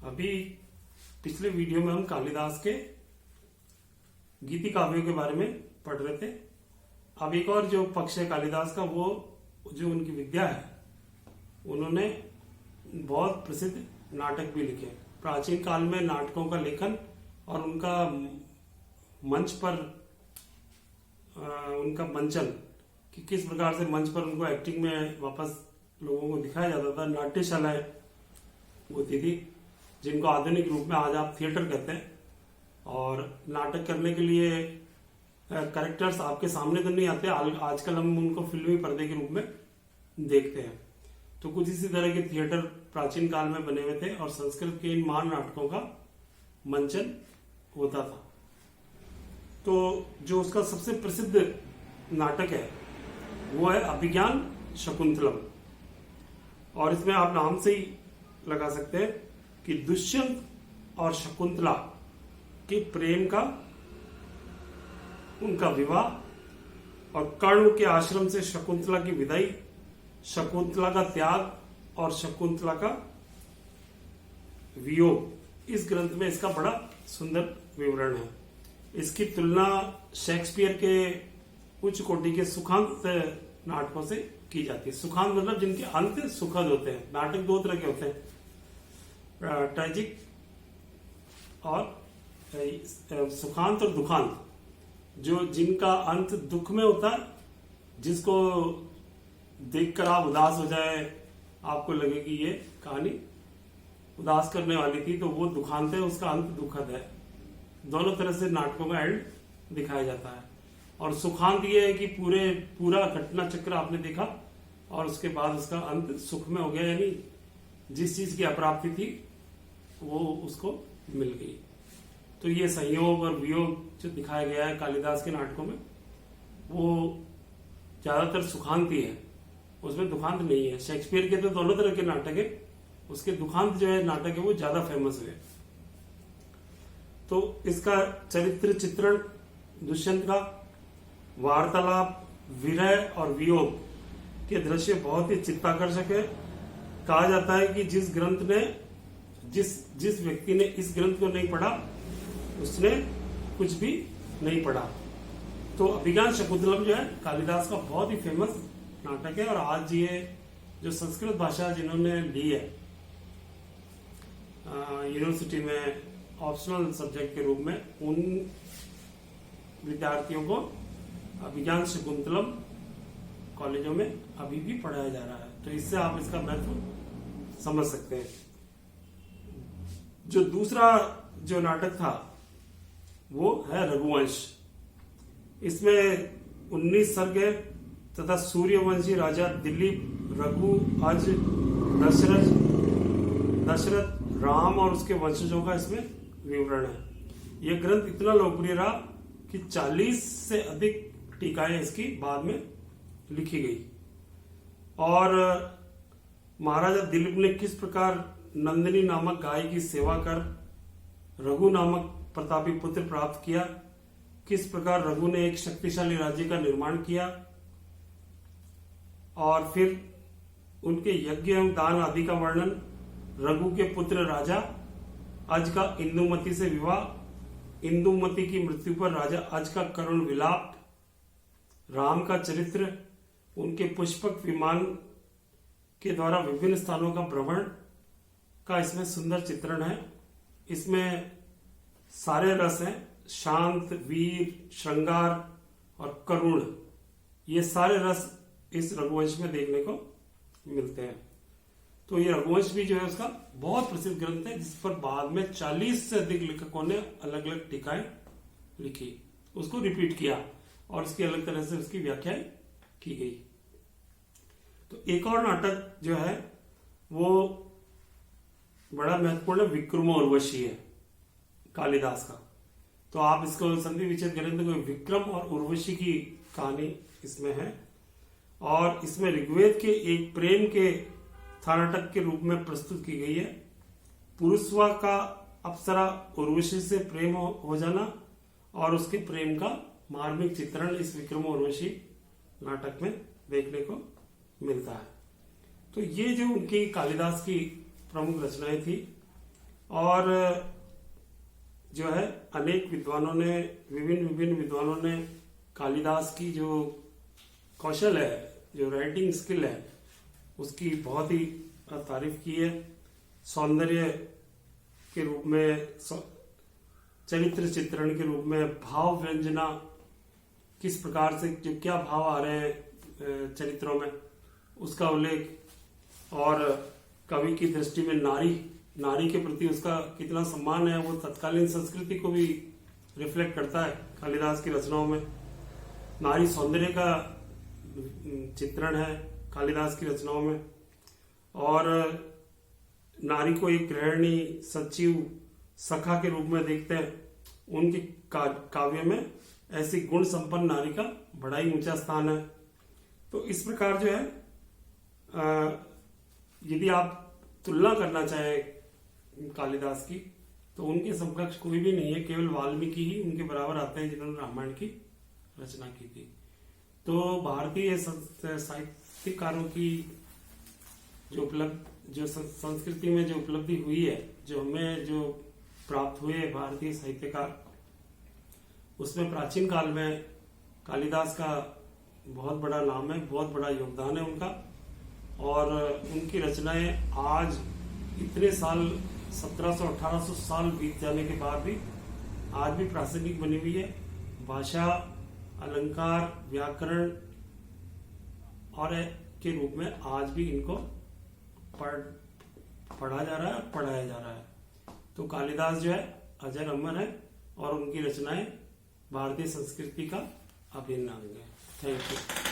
अभी पिछले वीडियो में हम कालिदास के गीति काव्यों के बारे में पढ़ रहे थे। अब एक और जो पक्ष है कालिदास का, वो जो उनकी विद्या है, उन्होंने बहुत प्रसिद्ध नाटक भी लिखे। प्राचीन काल में नाटकों का लेखन और उनका मंच पर उनका मंचन कि किस प्रकार से मंच पर उनको एक्टिंग में वापस लोगों को दिखाया जाता था, नाट्यशालाएं होती थी, जिनको आधुनिक रूप में आज आप थिएटर कहते हैं। और नाटक करने के लिए कैरेक्टर्स आपके सामने तो नहीं आते, आजकल हम उनको फिल्मी पर्दे के रूप में देखते हैं। तो कुछ इसी तरह के थिएटर प्राचीन काल में बने हुए थे और संस्कृत के इन महान नाटकों का मंचन होता था। तो जो उसका सबसे प्रसिद्ध नाटक है वो है अभिज्ञान शकुंतलम, और इसमें आप नाम से ही लगा सकते हैं कि दुष्यंत और शकुंतला के प्रेम का, उनका विवाह और कर्ण के आश्रम से शकुंतला की विदाई, शकुंतला का त्याग और शकुंतला का वियोग, इस ग्रंथ में इसका बड़ा सुंदर विवरण है। इसकी तुलना शेक्सपियर के उच्च कोटि के सुखांत नाटकों से की जाती है। सुखांत मतलब जिनके अंत सुखद होते हैं। नाटक दो तरह के होते हैं, ट्रेजिक और सुखांत और दुखांत। जो जिनका अंत दुख में होता है, जिसको देखकर आप उदास हो जाए, आपको लगे कि ये कहानी उदास करने वाली थी, तो वो दुखांत है, उसका अंत दुखद है। दोनों तरह से नाटकों में एंड दिखाया जाता है। और सुखांत ये है कि पूरा घटना चक्र आपने देखा और उसके बाद उसका अंत सुख में हो गया, यानी जिस चीज की अप्राप्ति थी वो उसको मिल गई। तो ये संयोग और वियोग जो दिखाया गया है कालिदास के नाटकों में, वो ज्यादातर सुखांती है, उसमें दुखांत नहीं है। शेक्सपियर के तो दोनों तरह के नाटक है, उसके दुखांत जो है नाटक है वो ज्यादा फेमस हुए। तो इसका चरित्र चित्रण, दुष्यंत का वार्तालाप, विरह और वियोग के दृश्य बहुत ही चित्ताकर्षक है। कहा जाता है कि जिस व्यक्ति ने इस ग्रंथ को नहीं पढ़ा उसने कुछ भी नहीं पढ़ा। तो अभिज्ञान शकुंतलम जो है कालिदास का बहुत ही फेमस नाटक है। और आज ये जो संस्कृत भाषा जिन्होंने ली है यूनिवर्सिटी में ऑप्शनल सब्जेक्ट के रूप में, उन विद्यार्थियों को अभिज्ञान शकुंतलम कॉलेजों में अभी भी पढ़ाया जा रहा है। तो इससे आप इसका महत्व समझ सकते हैं। जो दूसरा जो नाटक था वो है रघुवंश। इसमें 19 सर्ग है तथा सूर्यवंशी राजा दिलीप, रघु, अज, दशरथ, राम और उसके वंशजों का इसमें विवरण है। यह ग्रंथ इतना लोकप्रिय रहा कि 40 से अधिक टीकाएं इसकी बाद में लिखी गई। और महाराजा दिलीप ने किस प्रकार नंदिनी नामक गाय की सेवा कर रघु नामक प्रतापी पुत्र प्राप्त किया, किस प्रकार रघु ने एक शक्तिशाली राज्य का निर्माण किया, और फिर उनके यज्ञ एवं दान आदि का वर्णन, रघु के पुत्र राजा अज का इंदुमती से विवाह, इंदुमती की मृत्यु पर राजा अज का करुण विलाप, राम का चरित्र, उनके पुष्पक विमान के द्वारा विभिन्न स्थानों का भ्रमण का इसमें सुंदर चित्रण है। इसमें सारे रस हैं, शांत, वीर, श्रृंगार और करुण, ये सारे रस इस रघुवंश में देखने को मिलते हैं। तो ये रघुवंश भी जो है उसका बहुत प्रसिद्ध ग्रंथ है, जिस पर बाद में 40 से अधिक लेखकों ने अलग अलग टीकाएं लिखी, उसको रिपीट किया और इसकी अलग तरह से उसकी व्याख्या की गई। तो एक और नाटक जो है वो बड़ा महत्वपूर्ण है, विक्रम और उर्वशी है कालिदास का। तो आप इसको संधि विच्छेद करें तो विक्रम और उर्वशी की कहानी इसमें है। और इसमें ऋग्वेद के एक प्रेम के नाटक के रूप में प्रस्तुत की गई है। पुरुषवा का अप्सरा उर्वशी से प्रेम हो जाना और उसके प्रेम का मार्मिक चित्रण इस विक्रम और उर्वशी नाटक में देखने को मिलता है। तो ये जो उनकी कालिदास की प्रमुख रचनाएं थी और जो है अनेक विद्वानों ने, विभिन्न विद्वानों ने कालिदास की जो कौशल है, जो राइटिंग स्किल है, उसकी बहुत ही तारीफ की है। सौंदर्य के रूप में, चरित्र चित्रण के रूप में, भाव व्यंजना, किस प्रकार से जो क्या भाव आ रहे हैं चरित्रों में, उसका उल्लेख, और कवि की दृष्टि में नारी के प्रति उसका कितना सम्मान है, वो तत्कालीन संस्कृति को भी रिफ्लेक्ट करता है कालिदास की रचनाओं में। नारी सौंदर्य का चित्रण है कालिदास की रचनाओं में, और नारी को एक गृहिणी, सचिव, सखा के रूप में देखते हैं। उनके काव्य में ऐसी गुण संपन्न नारी का बड़ा ही ऊंचा स्थान है। तो इस प्रकार जो है, यदि आप तुलना करना चाहें कालिदास की, तो उनके समकक्ष कोई भी नहीं है, केवल वाल्मीकि ही उनके बराबर आते हैं जिन्होंने रामायण की रचना की थी। तो भारतीय साहित्यकारों की जो संस्कृति में जो उपलब्धि हुई है, जो हमें जो प्राप्त हुए भारतीय साहित्यकार, उसमें प्राचीन काल में कालिदास का बहुत बड़ा नाम है, बहुत बड़ा योगदान है उनका। और उनकी रचनाएं आज इतने साल, 1700-1800 साल बीत जाने के बाद भी आज भी प्रासंगिक बनी हुई है। भाषा, अलंकार, व्याकरण और के रूप में आज भी इनको पढ़ा जा रहा है, पढ़ाया जा रहा है। तो कालिदास जो है अजर अमर है, और उनकी रचनाएं भारतीय संस्कृति का अभिन्न अंग है। Thank you.